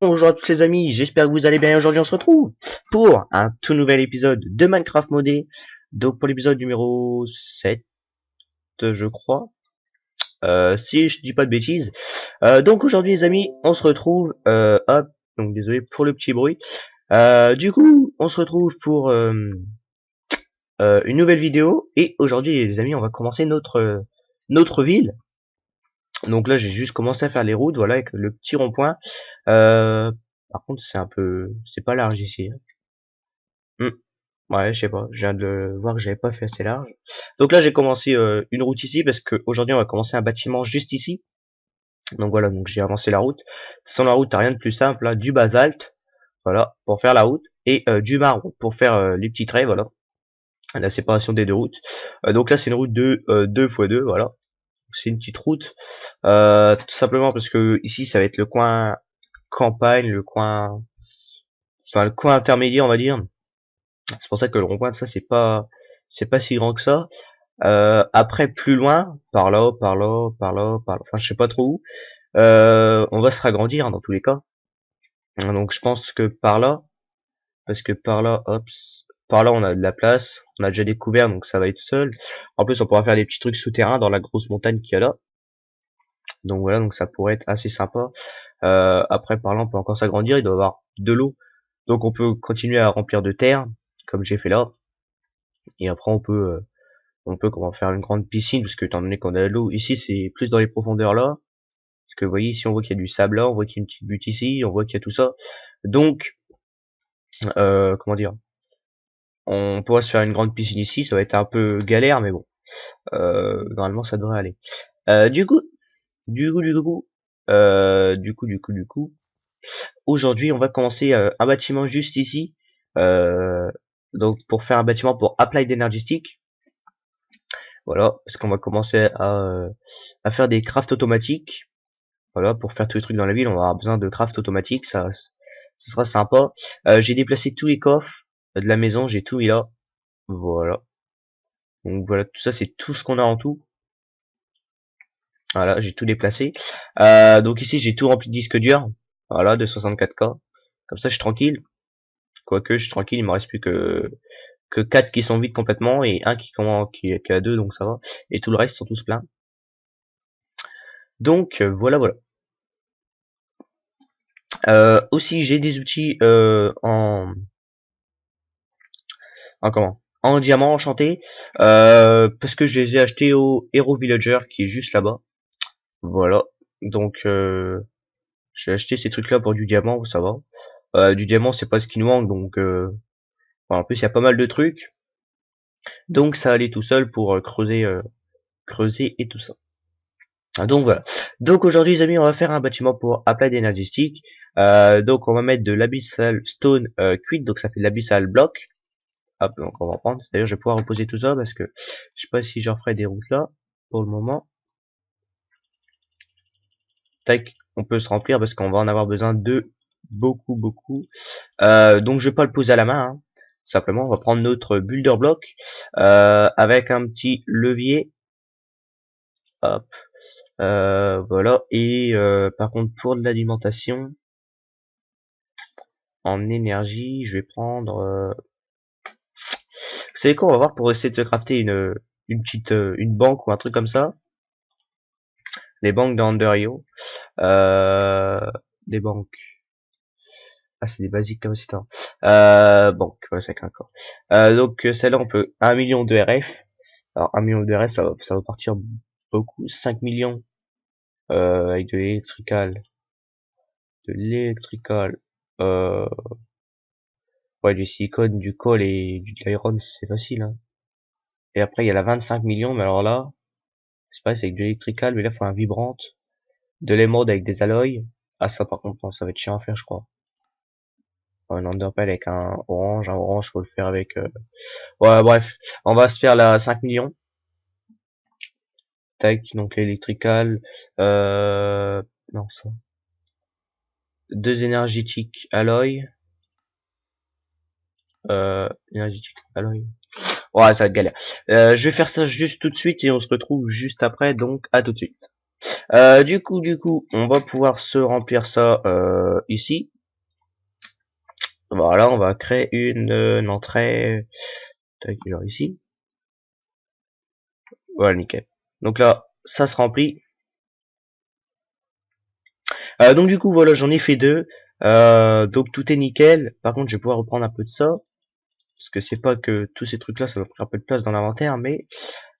Bonjour à tous les amis, j'espère que vous allez bien. Aujourd'hui on se retrouve pour un tout nouvel épisode de Minecraft modé. Donc pour l'épisode numéro 7, je crois, si je dis pas de bêtises. Donc aujourd'hui les amis, on se retrouve, hop, donc désolé pour le petit bruit. Du coup, on se retrouve pour une nouvelle vidéo. Et aujourd'hui les amis, on va commencer notre ville. Donc là j'ai juste commencé à faire les routes, voilà, avec le petit rond-point. Par contre c'est pas large ici. Hmm. Ouais, je sais pas, je viens de voir que j'avais pas fait assez large. Donc là j'ai commencé une route ici parce que aujourd'hui on va commencer un bâtiment juste ici. Donc voilà, donc j'ai avancé la route. Sans la route, t'as rien de plus simple, là, du basalte, voilà, pour faire la route, et du marbre pour faire les petits traits, voilà, la séparation des deux routes. Donc là c'est une route de 2 x 2, voilà. C'est une petite route, tout simplement parce que ici ça va être le coin campagne, le coin intermédiaire on va dire. C'est pour ça que le rond-point ça c'est pas si grand que ça. Après plus loin, par là, enfin je sais pas trop où, on va se ragrandir dans tous les cas. Donc je pense que par là, parce que par là, hop, par là on a de la place, on a déjà découvert donc ça va être seul. En plus on pourra faire des petits trucs souterrains dans la grosse montagne qu'il y a là. Donc voilà, donc ça pourrait être assez sympa. Après par là on peut encore s'agrandir, il doit y avoir de l'eau. Donc on peut continuer à remplir de terre, comme j'ai fait là. Et après on peut comment faire une grande piscine, parce que étant donné qu'on a de l'eau, ici c'est plus dans les profondeurs là. Parce que vous voyez ici on voit qu'il y a du sable là, on voit qu'il y a une petite butte ici, on voit qu'il y a tout ça. Donc comment dire, on pourra se faire une grande piscine ici, ça va être un peu galère mais bon. Normalement ça devrait aller. Du coup, du coup, aujourd'hui on va commencer un bâtiment juste ici. Donc pour faire un bâtiment pour Applied Energy Stick. Voilà, parce qu'on va commencer à faire des crafts automatiques. Voilà, pour faire tous les trucs dans la ville, on va avoir besoin de craft automatique, ça sera sympa. J'ai déplacé tous les coffres de la maison, j'ai tout mis là. Voilà. Donc voilà, tout ça c'est tout ce qu'on a en tout. Voilà, j'ai tout déplacé. Donc ici j'ai tout rempli de disques durs. Voilà, de 64K. Comme ça je suis tranquille. Quoique je suis tranquille, il me reste plus que 4 qui sont vides complètement et un qui a 2, donc ça va. Et tout le reste sont tous pleins. Donc voilà. Aussi j'ai des outils en diamant enchanté, parce que je les ai achetés au Hero Villager qui est juste là-bas. Voilà, donc j'ai acheté ces trucs là pour du diamant, ça va. Du diamant c'est pas ce qui nous manque, donc en plus il y a pas mal de trucs, donc ça allait tout seul pour creuser et tout ça. Donc voilà. Donc aujourd'hui les amis on va faire un bâtiment pour Applied Energy Stick. Donc on va mettre de l'abyssal stone cuite, donc ça fait de l'abyssal block. Hop, donc on va prendre. D'ailleurs, je vais pouvoir reposer tout ça parce que je sais pas si j'en ferai des routes là pour le moment. Tac, on peut se remplir parce qu'on va en avoir besoin de beaucoup. Donc je vais pas le poser à la main. Hein. Simplement, on va prendre notre builder block avec un petit levier. Hop, voilà. Et par contre, pour de l'alimentation en énergie, je vais prendre. Vous savez quoi, on va voir pour essayer de se crafter une petite une banque ou un truc comme ça. Les banques d'Under.io. Des banques. Ah, c'est des basiques comme ça. Banque, ouais, c'est encore. Donc, celle-là, on peut 1 million de RF. Alors, 1 million de RF, ça va partir beaucoup. 5 millions, avec de l'électrical, euh, ouais, du silicone, du colle et du iron, c'est facile, hein. Et après, il y a la 25 millions, mais alors là, c'est pas, c'est avec de l'électrical, mais là, il faut un vibrante. De l'émeraude avec des alloys. Ah, ça, par contre, non, ça va être chiant à faire, je crois. Un underpell avec un orange, faut le faire avec... Ouais, bref, on va se faire la 5 millions. Tac, donc l'électrical, non, ça. 2 énergétiques alloy, énergétique alloy. Ouais, ça va être galère. Je vais faire ça juste tout de suite et on se retrouve juste après, donc à tout de suite. Du coup, on va pouvoir se remplir ça ici. Voilà, on va créer une entrée, tac, genre ici. Voilà, nickel. Donc là, ça se remplit. Donc du coup, voilà, j'en ai fait deux. Donc tout est nickel. Par contre, je vais pouvoir reprendre un peu de ça. Parce que c'est pas que tous ces trucs-là, ça va prendre un peu de place dans l'inventaire, mais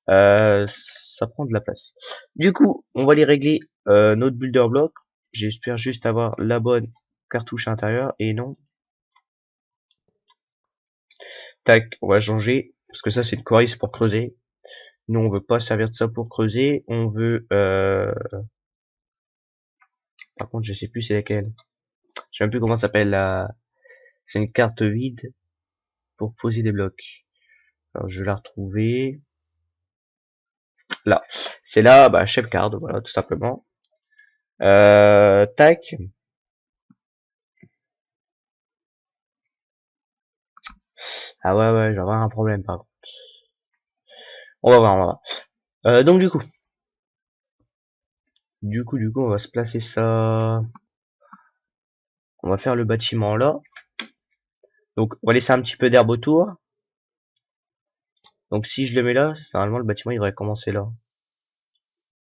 ça prend de la place. Du coup, on va les régler notre builder block. J'espère juste avoir la bonne cartouche intérieure et non. Tac, on va changer parce que ça c'est une coris pour creuser. Nous on veut pas servir de ça pour creuser, on veut par contre je sais plus c'est laquelle. Je sais même plus comment ça s'appelle la. C'est une carte vide pour poser des blocs. Alors je vais la retrouver. Là. C'est là, bah shape card, voilà, tout simplement. Tac. Ah ouais ouais, je vais avoir un problème par contre. On va voir, on va voir. Donc du coup, on va se placer ça. On va faire le bâtiment là. Donc, on va laisser un petit peu d'herbe autour. Donc, si je le mets là, normalement, le bâtiment, il devrait commencer là.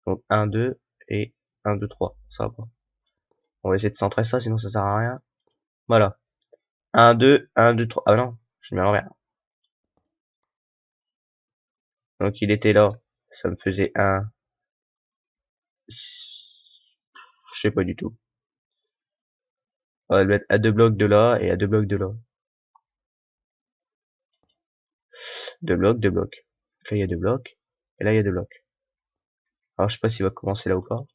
Donc, un 2 et un 2 3. Ça va pas. On va essayer de centrer ça, sinon ça sert à rien. Voilà. Un 2 1, 2 3. Ah non, je mets à l'envers. Donc, il était là. Ça me faisait un. Je sais pas du tout. On va le mettre à 2 blocs de là et à 2 blocs de là. 2 blocs, 2 blocs. Donc là, il y a 2 blocs. Et là, il y a 2 blocs. Alors, je sais pas s'il va commencer là ou pas.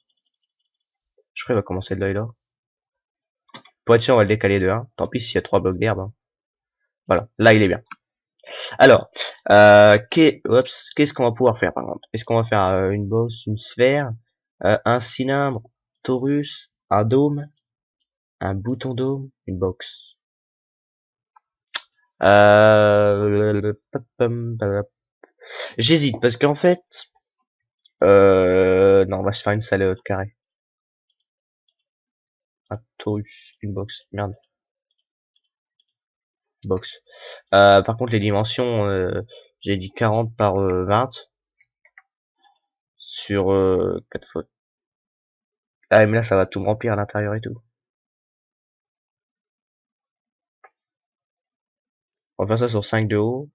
Je crois qu'il va commencer de là et là. Pour être sûr, on va le décaler de 1. Tant pis s'il y a 3 blocs d'herbe. Hein. Voilà, là il est bien. Alors, qu'est-ce qu'on va pouvoir faire par exemple? Est-ce qu'on va faire une bosse, une sphère, un cylindre, torus, un dôme, un bouton dôme, une box? J'hésite parce qu'en fait, non, on va se faire une salle carré. Un torus, une box, merde, box. Par contre, les dimensions, j'ai dit 40 par 20 sur 4 fois. Ah, mais là, ça va tout me remplir à l'intérieur et tout. On va faire ça sur 5 de haut.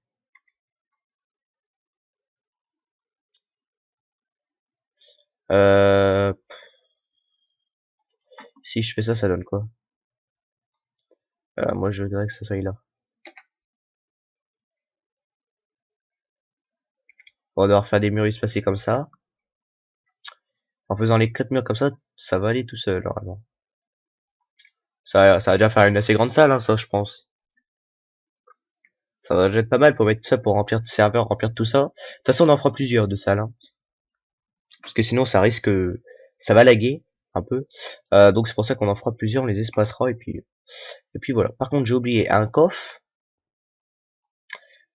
Euh, si je fais ça, ça donne quoi? Moi, je voudrais que ça soit là. On va devoir faire des murs espacés comme ça. En faisant les 4 murs comme ça va aller tout seul, normalement. Ça va déjà faire une assez grande salle, hein, ça, je pense. Ça va déjà être pas mal pour mettre ça, pour remplir de serveurs, remplir de tout ça. De toute façon, on en fera plusieurs de salles, hein. Parce que sinon, ça risque, ça va laguer un peu. Donc c'est pour ça qu'on en fera plusieurs, on les espacera et puis voilà. Par contre, j'ai oublié un coffre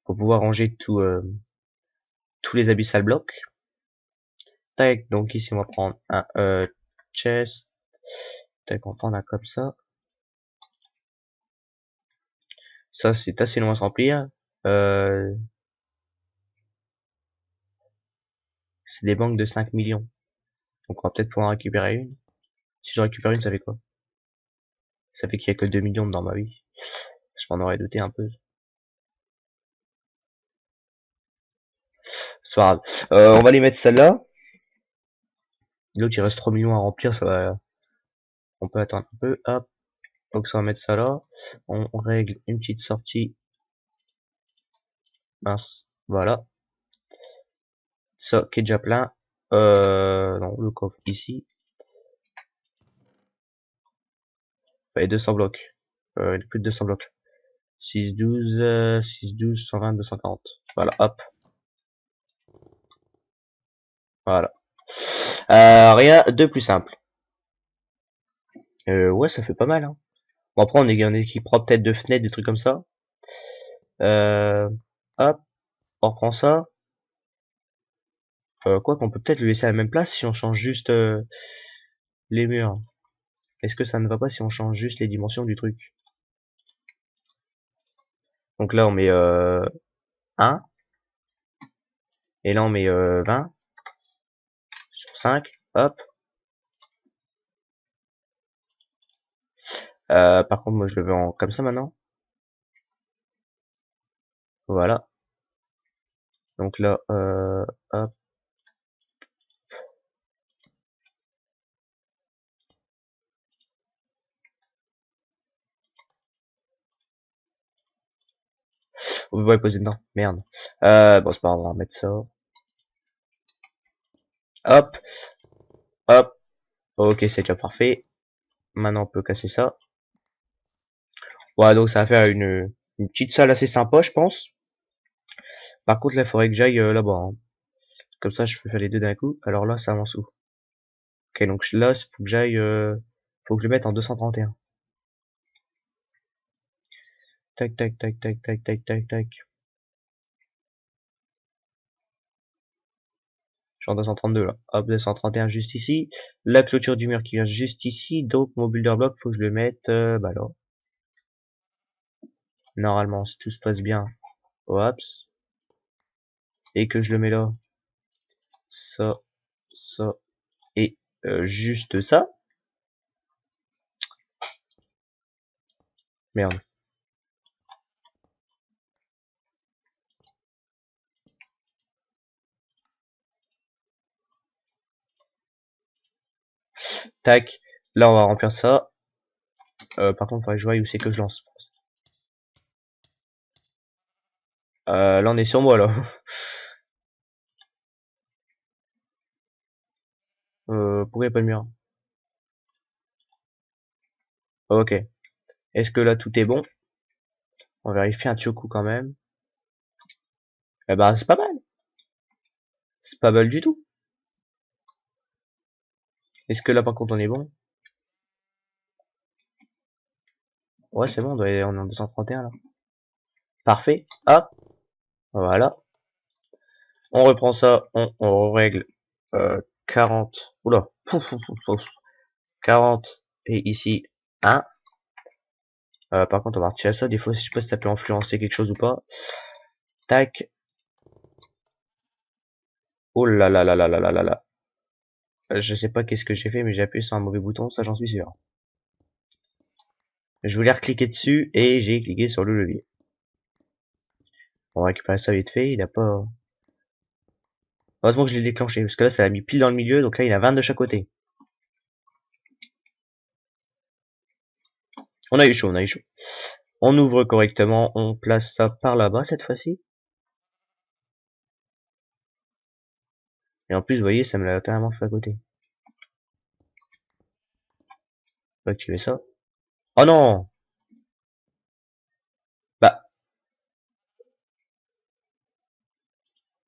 pour pouvoir ranger tous les abyssal blocs. Tac, donc ici on va prendre un chest. Tac, on va prendre un comme ça. Ça c'est assez long à se remplir. Euh, c'est des banques de 5 millions. Donc on va peut-être pouvoir en récupérer une. Si je récupère une, ça fait quoi? Ça fait qu'il y a que 2 millions dans ma vie. Je m'en aurais douté un peu. C'est pas grave. On va les mettre celle-là. L'autre il reste 3 millions à remplir, ça va. On peut attendre un peu. Hop. Donc ça va mettre ça là. On règle une petite sortie. Mince. Voilà. Ça qui est déjà plein. Non, le coffre ici. Et 200 blocs. Plus de 200 blocs. 6, 12, 6, 12, 120, 240. Voilà, hop. Voilà. Rien de plus simple. Ouais, ça fait pas mal, hein. Bon, après, on est en équipera peut-être de fenêtres, des trucs comme ça. Euh, hop. on reprend ça. Quoi qu'on peut peut-être le laisser à la même place si on change juste les murs. Est-ce que ça ne va pas si on change juste les dimensions du truc? Donc là on met 1 et là on met 20 sur 5. Hop. Par contre moi je le veux en comme ça maintenant. Voilà. Donc là hop. On va poser dedans. Merde. Bon c'est pas grave, on va mettre ça. Hop. Hop. Ok, c'est déjà parfait. Maintenant on peut casser ça. Voilà, donc ça va faire une petite salle assez sympa, je pense. Par contre, là, il faudrait que j'aille là-bas, hein. Comme ça, je peux faire les deux d'un coup. Alors là, ça avance où? Ok, donc là, faut que j'aille... faut que je le mette en 231. Tac, tac, tac, tac, tac, tac, tac, tac. Je suis en 232 là. Hop, 231 juste ici. La clôture du mur qui vient juste ici. Donc, mon builder block, faut que je le mette bah là. Normalement, si tout se passe bien. Oups. Et que je le mets là. Ça, ça et juste ça. Merde. Tac. Là, on va remplir ça. Par contre, il faudrait que je voie où c'est que je lance. Là, on est sur moi, là. Pourquoi il n'y a pas de mur? Ok. Est-ce que là, tout est bon? On va vérifier un petit coup quand même. Eh ben, c'est pas mal. C'est pas mal du tout. Est-ce que là, par contre, on est bon? Ouais, c'est bon, on est en 231, là. Parfait. Hop. Voilà. On reprend ça. On règle 40. Oula. 40. Et ici, 1. Par contre, on va retirer ça. Des fois, je sais pas si ça peut influencer quelque chose ou pas. Tac. Oh là là là là là là là là. Je sais pas qu'est-ce que j'ai fait, mais j'ai appuyé sur un mauvais bouton, ça j'en suis sûr. Je voulais recliquer dessus et j'ai cliqué sur le levier. On va récupérer ça vite fait, il a pas... Heureusement que je l'ai déclenché, parce que là ça l'a mis pile dans le milieu, donc là il a 20 de chaque côté. On a eu chaud, on a eu chaud. On ouvre correctement, on place ça par là-bas cette fois-ci. Et en plus, vous voyez, ça me l'a carrément fait à côté. On va activer ça. Oh non! Bah,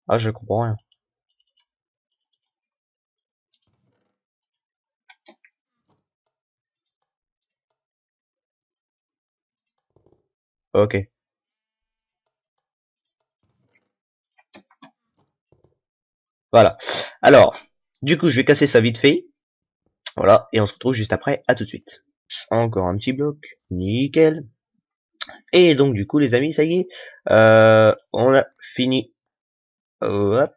ah je comprends rien. Ok, voilà. Alors, du coup, je vais casser ça vite fait. Voilà, et on se retrouve juste après, à tout de suite. Encore un petit bloc, nickel. Et donc du coup les amis, ça y est, on a fini hop,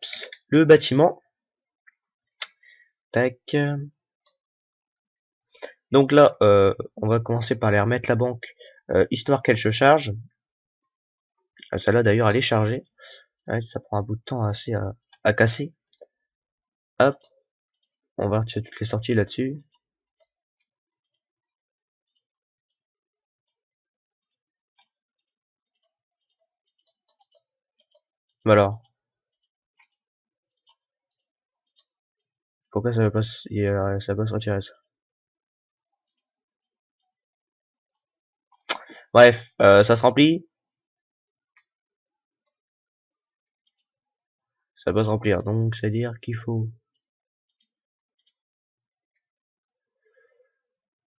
le bâtiment. Tac. Donc là, on va commencer par les remettre la banque, histoire qu'elle se charge. Celle-là d'ailleurs elle est chargée. Ouais, ça prend un bout de temps assez à casser. Hop, on va retirer toutes les sorties là-dessus. Alors, pourquoi ça va pas, ça va pas se retirer ça? Bref, ça se remplit. Ça va pas se remplir, donc c'est à dire qu'il faut.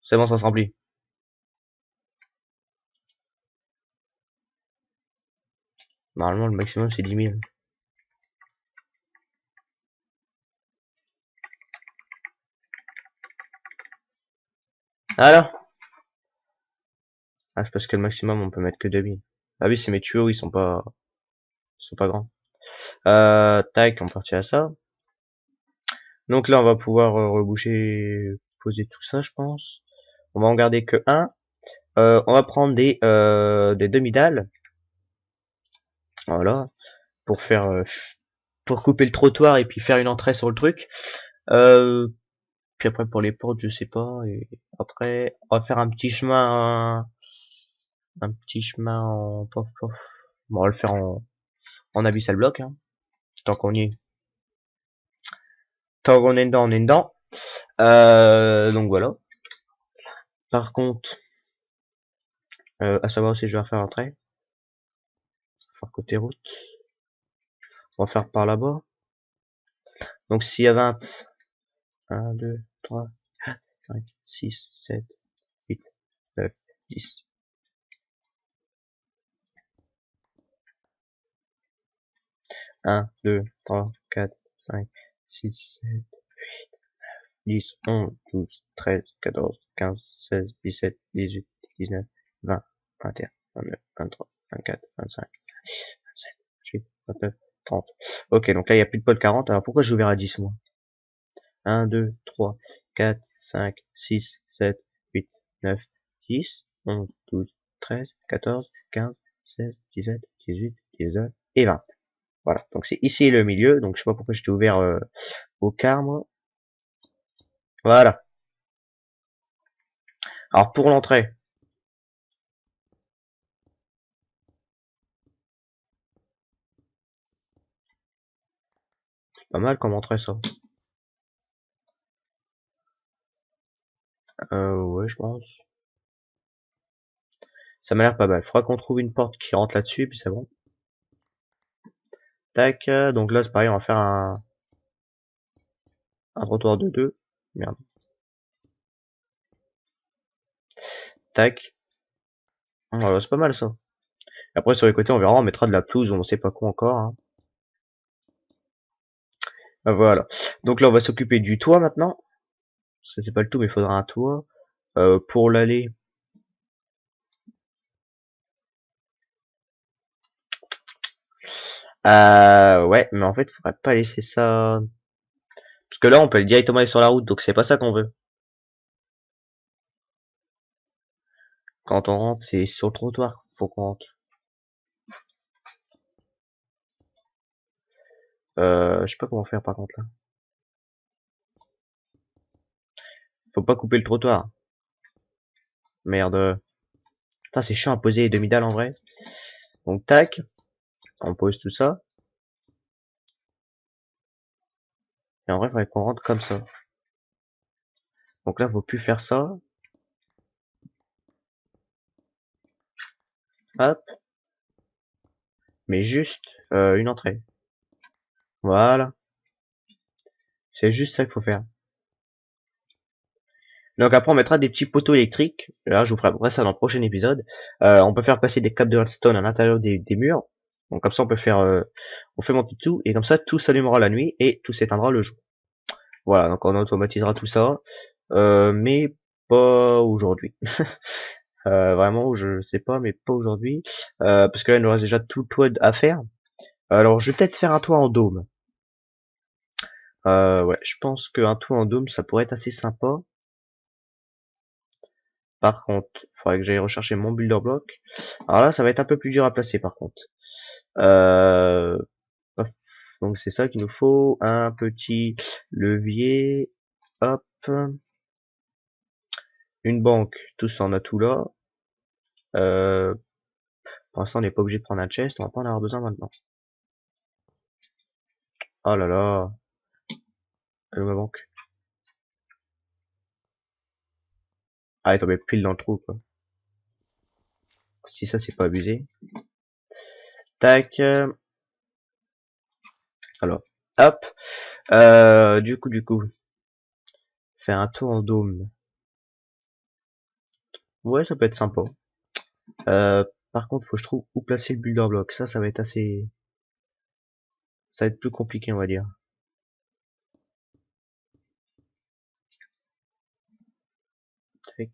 C'est bon, ça se remplit. Normalement, le maximum, c'est 10 000. Alors? Ah, c'est parce que le maximum, on peut mettre que 2 000. Ah oui, c'est mes tuyaux, ils sont pas grands. Tac, on partit à ça. Donc là, on va pouvoir reboucher, poser tout ça, je pense. On va en garder que un. On va prendre des demi-dalles. Voilà. Pour faire, pour couper le trottoir et puis faire une entrée sur le truc. Euh, Puis après, pour les portes, je sais pas. Et après, on va faire un petit chemin en pof pof. Bon, on va le faire en abyssal bloc, hein. Tant qu'on y est. Tant qu'on est dedans, on est dedans. Donc voilà. Par contre, à savoir si je vais refaire l'entrée. Faire côté route. On va faire par là-bas. Donc s'il y a 20, 1, 2, 3, 4, 5, 6, 7, 8, 9, 10. 1, 2, 3, 4, 5, 6, 7, 10, 11, 12, 13, 14, 15, 16, 17, 18, 19, 20, 21, 22, 23, 24, 25, 27, 28, 29, 30. Ok, donc là, il n'y a plus de pôle 40. Alors pourquoi j'ai ouvert à 10, moi? 1, 2, 3, 4, 5, 6, 7, 8, 9, 10, 11, 12, 13, 14, 15, 16, 17, 18, 19 et 20. Voilà, donc c'est ici le milieu, donc je sais pas pourquoi j'étais ouvert au quart, moi. Voilà. Alors pour l'entrée, c'est pas mal comme entrée ça. Ouais, je pense. Ça m'a l'air pas mal. Faudra qu'on trouve une porte qui rentre là-dessus, puis c'est bon. Tac, donc là c'est pareil, on va faire un trottoir de 2. Merde. Tac. Voilà, c'est pas mal ça. Après sur les côtés on verra, on mettra de la pelouse, on sait pas quoi encore, hein. Voilà. Donc là on va s'occuper du toit maintenant. Ça c'est pas le tout, mais il faudra un toit. Pour l'allée. Ouais, mais en fait, faudrait pas laisser ça. Parce que là, on peut directement aller sur la route, donc c'est pas ça qu'on veut. Quand on rentre, c'est sur le trottoir. Faut qu'on rentre. Je sais pas comment faire par contre là. Faut pas couper le trottoir. Merde. Putain, c'est chiant à poser les demi-dalles en vrai. Donc tac, on pose tout ça. Et en vrai, il faudrait qu'on rentre comme ça. Donc là, faut plus faire ça. Hop. Mais juste une entrée. Voilà. C'est juste ça qu'il faut faire. Donc après, on mettra des petits poteaux électriques. Là, je vous ferai après ça dans le prochain épisode. On peut faire passer des câbles de redstone à l'intérieur des murs. Donc comme ça, on peut faire, on fait monter tout et comme ça, tout s'allumera la nuit et tout s'éteindra le jour. Voilà, donc on automatisera tout ça, mais pas aujourd'hui. Vraiment, je sais pas, mais pas aujourd'hui, parce que là, il nous reste déjà tout le toit à faire. Alors, je vais peut-être faire un toit en dôme. Ouais, je pense qu'un toit en dôme, ça pourrait être assez sympa. Par contre, il faudrait que j'aille rechercher mon builder block. Alors là, ça va être un peu plus dur à placer, par contre. Euh, Hop. Donc c'est ça qu'il nous faut, un petit levier, hop, une banque, tout ça on a tout là. Euh, pour l'instant on n'est pas obligé de prendre un chest, on va pas en avoir besoin maintenant. Oh là là, elle est où ma banque? Ah elle est tombée pile dans le trou quoi. Si ça c'est pas abusé. Tac, alors, hop, du coup, faire un tour en dôme. Ouais ça peut être sympa. Par contre, faut que je trouve où placer le builder block. Ça va être assez... Ça va être plus compliqué, on va dire. Tac.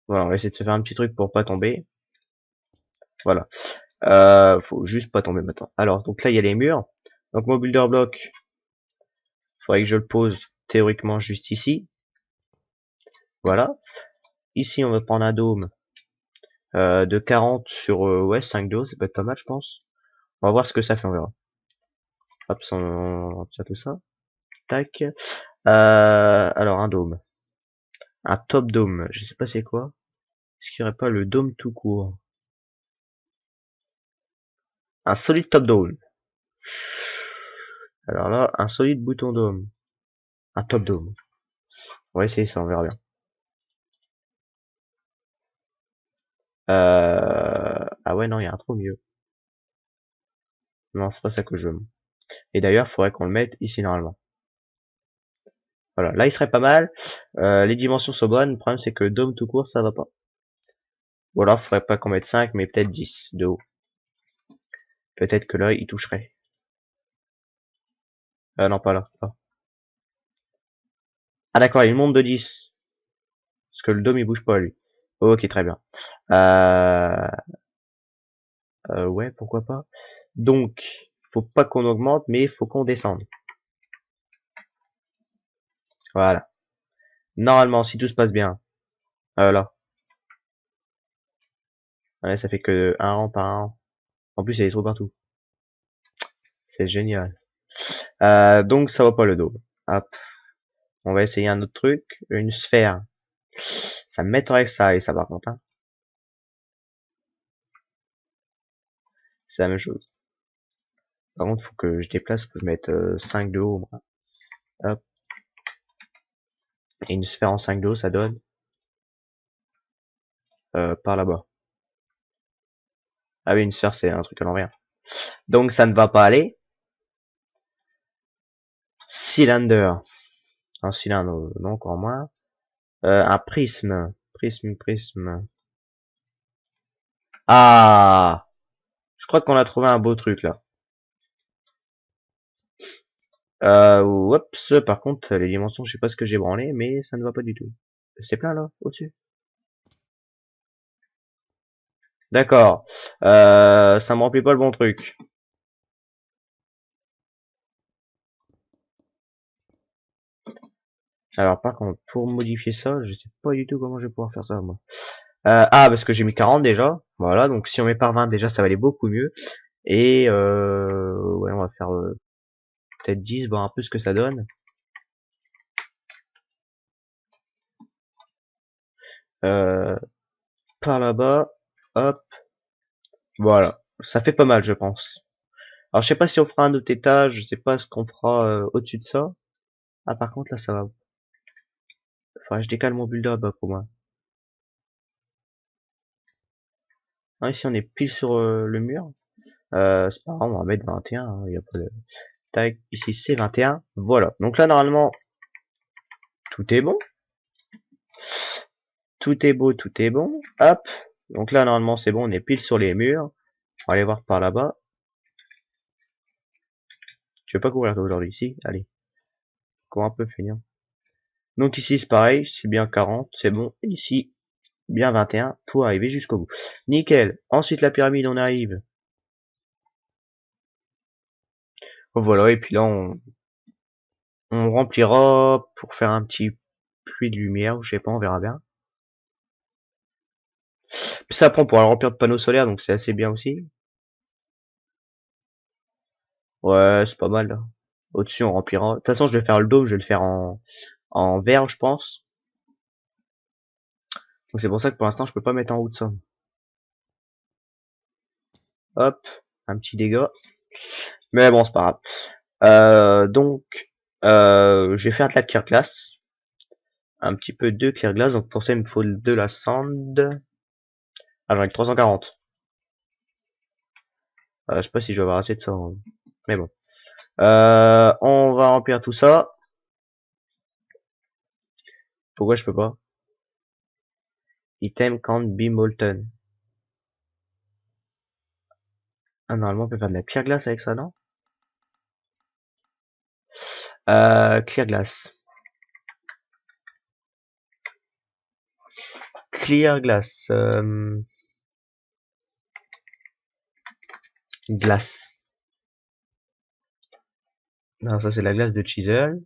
Voilà, on va essayer de se faire un petit truc pour pas tomber. Voilà. Faut juste pas tomber maintenant. Alors, donc là, il y a les murs. Donc mon builder block, faudrait que je le pose théoriquement juste ici. Voilà. Ici, on va prendre un dôme de 40 sur ouais, 5 dos. Ça peut être pas mal, je pense. On va voir ce que ça fait, on verra. Hop, on tire tout ça. Tac. Alors, un dôme. Un top dôme. Je sais pas c'est quoi. Est-ce qu'il n'y aurait pas le dôme tout court? Un solide top dôme. Alors là, un solide bouton dôme. Un top dôme. On va essayer ça, on verra bien. Ah ouais, non, il y a un trop mieux. Non, c'est pas ça que je veux. Et d'ailleurs, il faudrait qu'on le mette ici normalement. Voilà, là il serait pas mal. Les dimensions sont bonnes. Le problème c'est que dôme tout court, ça va pas. Ou alors, faudrait pas qu'on mette 5, mais peut-être 10 de haut. Peut-être que là, il toucherait. Non, pas là. Pas. Ah d'accord, il monte de 10. Parce que le dôme il bouge pas lui. Ok, très bien. Ouais, pourquoi pas. Donc, faut pas qu'on augmente, mais faut qu'on descende. Voilà. Normalement, si tout se passe bien. Là. Ouais, ça fait que un rang par un rang. En plus, il y a des trous partout. C'est génial. Donc, ça va pas le dos. Hop. On va essayer un autre truc. Une sphère. Ça m'étonnerait que ça aille, ça par contre. Hein. C'est la même chose. Par contre, faut que je déplace, faut que je mette 5 de haut. Moi. Hop. Et une sphère en 5 de haut, ça donne par là-bas. Ah oui, une sphère, c'est un truc à l'envers. Donc, ça ne va pas aller. Cylinder. Un cylindre, non, encore moins. Un prisme. Prisme. Ah! Je crois qu'on a trouvé un beau truc, là. Oups, par contre, les dimensions, je sais pas ce que j'ai branlé, mais ça ne va pas du tout. C'est plein, là, au-dessus. D'accord. Ça me remplit pas le bon truc. Alors, par contre, pour modifier ça, je sais pas du tout comment je vais pouvoir faire ça, moi. Parce que j'ai mis 40 déjà. Voilà, donc si on met par 20, déjà, ça va aller beaucoup mieux. Et, ouais, on va faire peut-être 10, voir un peu ce que ça donne. Par là-bas. Hop. Voilà. Ça fait pas mal, je pense. Alors, je sais pas si on fera un autre étage. Je sais pas ce qu'on fera au-dessus de ça. Ah, par contre, là, ça va. Faudrait que je décale mon builder bas pour moi. Ah, ici, on est pile sur le mur. C'est pas grave, on va mettre 21. Hein, y a pas de... Tac, ici, c'est 21. Voilà. Donc là, normalement, tout est bon. Tout est beau, tout est bon. Hop. Donc là, normalement, c'est bon. On est pile sur les murs. On va aller voir par là-bas. Tu veux pas courir toi aujourd'hui? Ici, allez. Cours un peu, feignant. Donc ici, c'est pareil. C'est bien 40. C'est bon. Et ici, bien 21 pour arriver jusqu'au bout. Nickel. Ensuite, la pyramide, on arrive. Voilà. Et puis là, on remplira pour faire un petit pluie de lumière. Ou je sais pas, on verra bien. Puis ça, après, on pourra le remplir de panneaux solaires. Donc c'est assez bien aussi. Ouais, c'est pas mal. Là. Au-dessus, on remplira. De toute façon, je vais faire le dôme. Je vais le faire en vert, je pense. Donc c'est pour ça que pour l'instant, je peux pas mettre en haut de ça. Hop, un petit dégât. Mais bon, c'est pas grave. Donc, je vais faire de la clear glass. Un petit peu de clear glass. Donc pour ça, il me faut de la sand. Ah, j'en ai que 340. Je sais pas si je vais avoir assez de ça. Hein. Mais bon. On va remplir tout ça. Pourquoi je peux pas? Item can't be molten. Ah, normalement, on peut faire de la clear glace avec ça, non? Clear glace. Clear glace. Glace. Non, ça c'est la glace de Chisel.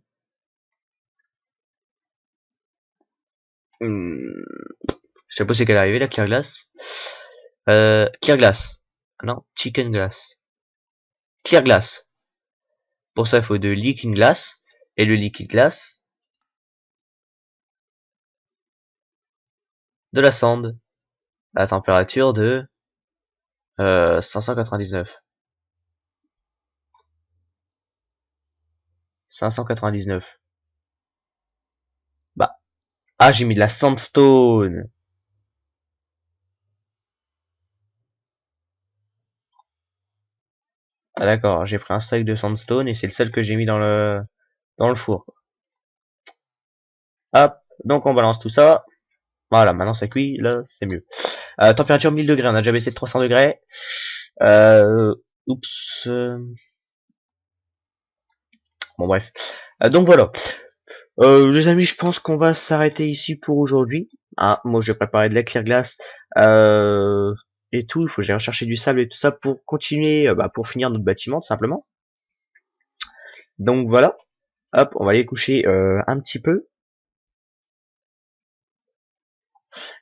Je sais pas c'est qu'elle est arrivée, la clear glace. Clear glace. Ah non, chicken glace. Clear glace. Pour ça, il faut de liquid glace. Et le liquide glace, de la sand. À la température de 599. 599. Bah. Ah, j'ai mis de la sandstone. Ah d'accord, j'ai pris un steak de sandstone et c'est le seul que j'ai mis dans le four. Hop, donc on balance tout ça. Voilà, maintenant ça cuit, là c'est mieux. Température 1000 degrés, on a déjà baissé de 300 degrés. Euh, oups. Bon bref. Donc voilà. Les amis, je pense qu'on va s'arrêter ici pour aujourd'hui. Ah, moi je vais préparer de la clear glace et tout. Il faut que j'aille rechercher du sable et tout ça pour continuer, pour finir notre bâtiment tout simplement. Donc voilà. Hop, on va aller coucher un petit peu.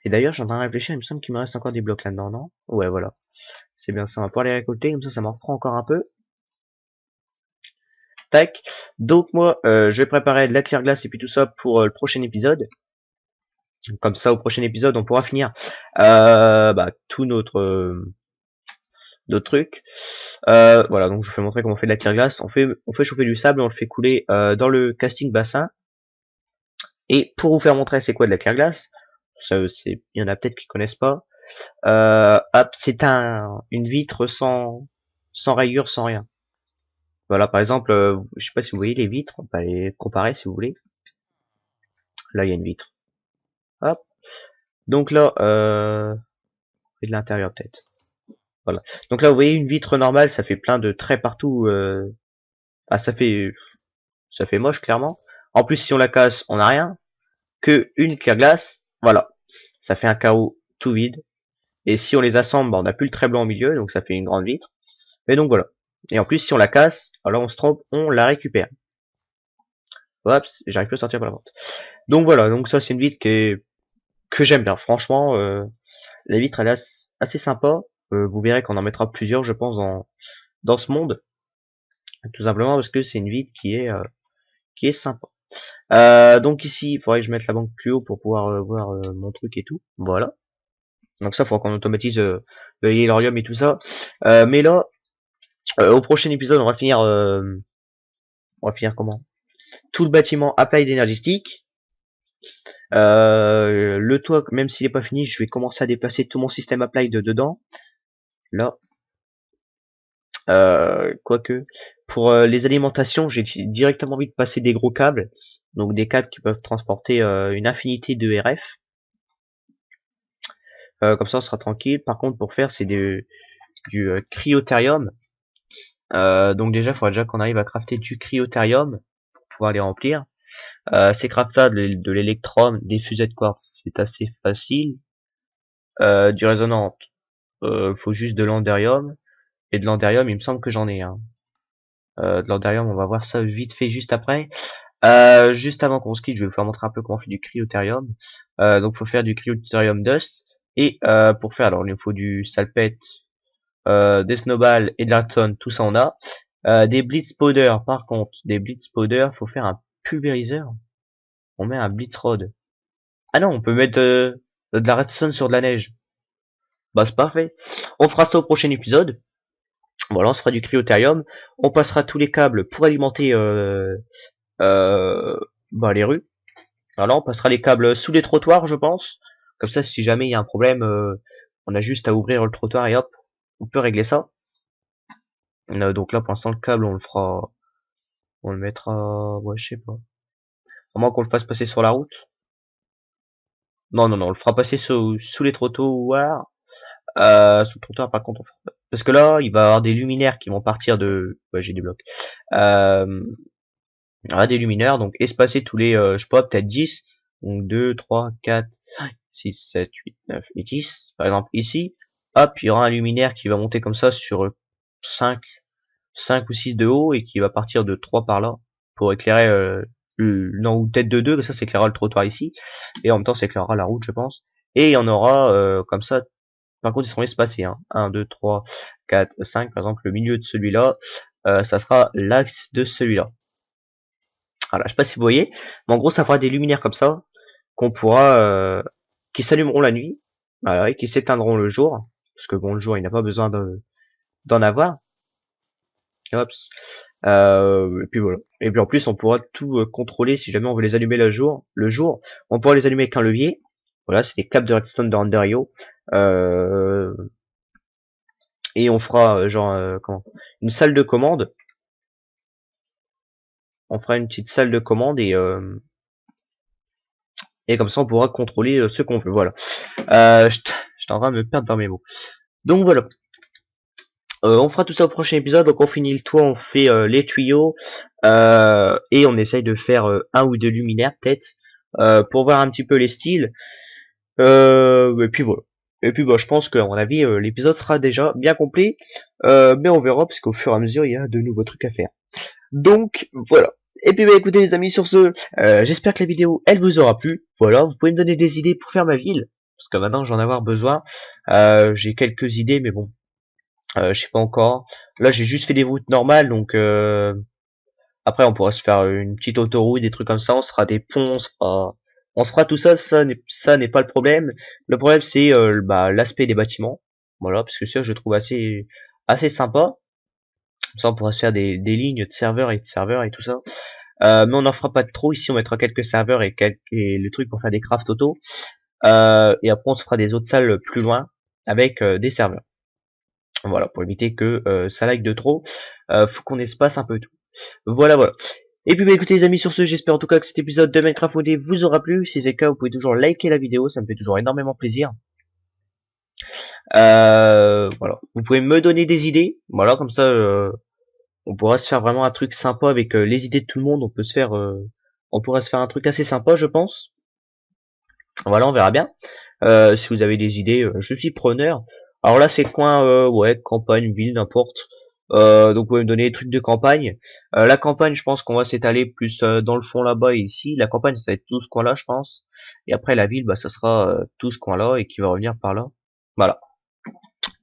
Et d'ailleurs, j'en ai réfléchi, il me semble qu'il me reste encore des blocs là-dedans, non? Ouais, voilà. C'est bien ça, on va pouvoir les récolter, comme ça m'en reprend encore un peu. Tac. Donc moi, je vais préparer de la clear glace et puis tout ça pour le prochain épisode. Comme ça, au prochain épisode, on pourra finir tout notre truc. Voilà, donc je vous fais montrer comment on fait de la clear glace. On fait chauffer du sable, on le fait couler dans le casting bassin. Et pour vous faire montrer c'est quoi de la clear glace, il y en a peut-être qui connaissent pas. Hop, c'est une vitre sans rayures, sans rien. Voilà, par exemple, je sais pas si vous voyez les vitres, on peut les comparer si vous voulez. Là, il y a une vitre. Hop. Donc là, et de l'intérieur peut-être. Voilà. Donc là, vous voyez une vitre normale, ça fait plein de traits partout. Ah, ça fait moche clairement. En plus, si on la casse, on n'a rien. Que une clear glace, voilà. Ça fait un carreau tout vide. Et si on les assemble, on n'a plus le trait blanc au milieu, donc ça fait une grande vitre. Mais donc voilà. Et en plus, si on la casse, alors on se trompe, on la récupère. Hop, j'arrive plus à sortir par la porte. Donc voilà, donc ça c'est une vitre que j'aime bien. Franchement, la vitre elle est assez sympa. Vous verrez qu'on en mettra plusieurs, je pense, dans ce monde. Tout simplement parce que c'est une vitre qui est sympa. Donc ici, il faudrait que je mette la banque plus haut pour pouvoir voir mon truc et tout. Voilà. Donc ça, il faudra qu'on automatise l'Helium et tout ça. Mais là, au prochain épisode, on va finir comment? Tout le bâtiment Applied Energy Stick. Le toit, même s'il est pas fini, je vais commencer à déplacer tout mon système Applied dedans. Là. Quoique, pour les alimentations, j'ai directement envie de passer des gros câbles. Donc des câbles qui peuvent transporter une infinité de RF. Comme ça, on sera tranquille. Par contre, pour faire, c'est du cryotérium. Donc déjà, il faudra déjà qu'on arrive à crafter du cryotérium pour pouvoir les remplir. C'est craftable de l'électrum, des fusées de quartz, c'est assez facile. Du résonant, faut juste de l'andérium. Et de l'andérium, il me semble que j'en ai un. De l'andérium, on va voir ça vite fait juste après. Juste avant qu'on se quitte, je vais vous faire montrer un peu comment on fait du cryotérium. Donc, faut faire du cryotérium dust. Et pour faire, alors, il nous faut du salpette, des snowballs et de la tonne, tout ça on a. Des blitz powder, par contre, des blitz powder, faut faire un pulvériseur. On met un blitz rod. Ah non, on peut mettre de la redstone sur de la neige. Bah c'est parfait. On fera ça au prochain épisode. Voilà, on se fera du cryotérium. On passera tous les câbles pour alimenter euh, les rues. Voilà, on passera les câbles sous les trottoirs, je pense. Comme ça, si jamais il y a un problème, on a juste à ouvrir le trottoir et hop, on peut régler ça. Donc là, pour l'instant, le câble, on le mettra, ouais, je sais pas. À moins qu'on le fasse passer sur la route. Non, non, non, on le fera passer sous les trottoirs. Sous le trottoir, par contre, on fera pas. Parce que là, il va y avoir des luminaires qui vont partir de... Ouais, j'ai des blocs. Euh, il y aura des luminaires, donc espacer tous les, je sais pas, peut-être 10. Donc 2, 3, 4, 5, 6, 7, 8, 9 et 10. Par exemple, ici. Hop, il y aura un luminaire qui va monter comme ça sur 5, 5 ou 6 de haut et qui va partir de 3 par là pour éclairer non, ou peut-être de 2, que ça éclairera le trottoir ici. Et en même temps, ça éclairera la route, je pense. Et il y en aura comme ça. Par contre, ils seront espacés. Hein. 1, 2, 3, 4, 5. Par exemple, le milieu de celui-là, ça sera l'axe de celui-là. Voilà, je sais pas si vous voyez. Mais en gros, ça fera des luminaires comme ça qu'on pourra... qui s'allumeront la nuit. Voilà, et qui s'éteindront le jour. Parce que bon, le jour, il n'a pas besoin d'en avoir. Hop. Et puis voilà. Et puis en plus, on pourra tout contrôler si jamais on veut les allumer le jour. On pourra les allumer avec un levier. Voilà, c'est des câbles de redstone de Renderio. Et on fera comment, une salle de commande. On fera une petite salle de commande et comme ça on pourra contrôler ce qu'on veut. Voilà. J'étais en train de me perdre dans mes mots. Donc voilà. On fera tout ça au prochain épisode. Donc on finit le toit, on fait les tuyaux et on essaye de faire un ou deux luminaires peut-être pour voir un petit peu les styles. Et puis voilà. Et puis bah je pense qu'à mon avis l'épisode sera déjà bien complet. Mais on verra parce qu'au fur et à mesure il y a de nouveaux trucs à faire. Donc voilà. Et puis bah écoutez les amis, sur ce, j'espère que la vidéo elle vous aura plu. Voilà, vous pouvez me donner des idées pour faire ma ville. Parce que maintenant j'en ai avoir besoin. J'ai quelques idées mais bon. Je sais pas encore. Là j'ai juste fait des routes normales donc après on pourra se faire une petite autoroute, des trucs comme ça, on se fera des ponts, on se fera tout ça, ça n'est pas le problème. Le problème c'est l'aspect des bâtiments. Voilà, parce que ça je trouve assez sympa. Comme ça on pourra se faire des lignes de serveurs et tout ça. Mais on n'en fera pas trop ici, on mettra quelques serveurs et le truc pour faire des crafts auto. Et après on se fera des autres salles plus loin avec des serveurs. Voilà, pour éviter que ça lag de trop. Faut qu'on espace un peu tout. Voilà, voilà. Et puis bah écoutez les amis, sur ce, j'espère en tout cas que cet épisode de Minecraft Modé vous aura plu. Si c'est le cas, vous pouvez toujours liker la vidéo, ça me fait toujours énormément plaisir. Voilà. Vous pouvez me donner des idées. Voilà, comme ça, on pourra se faire vraiment un truc sympa avec les idées de tout le monde. On pourra se faire un truc assez sympa, je pense. Voilà, on verra bien. Si vous avez des idées, je suis preneur. Alors là, c'est coin, ouais, campagne, ville, n'importe. Donc vous pouvez me donner des trucs de campagne. La campagne, je pense qu'on va s'étaler plus dans le fond là-bas et ici. La campagne, ça va être tout ce coin-là, je pense. Et après la ville, bah ça sera tout ce coin-là et qui va revenir par là. Voilà.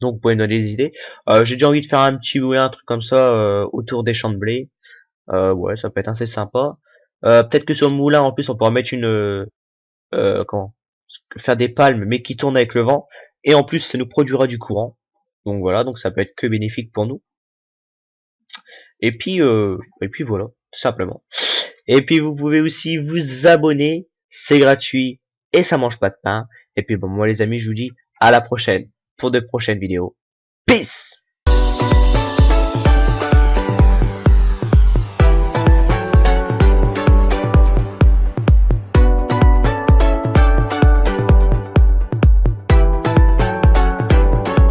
Donc vous pouvez me donner des idées. J'ai déjà envie de faire un petit ouais, un truc comme ça autour des champs de blé. Ouais, ça peut être assez sympa. Peut-être que sur le moulin, en plus, on pourra mettre comment faire des palmes mais qui tournent avec le vent et en plus ça nous produira du courant, donc voilà, donc ça peut être que bénéfique pour nous et puis voilà, tout simplement. Et puis vous pouvez aussi vous abonner, c'est gratuit et ça mange pas de pain. Et puis bon, moi les amis, je vous dis à la prochaine pour de prochaines vidéos. Peace.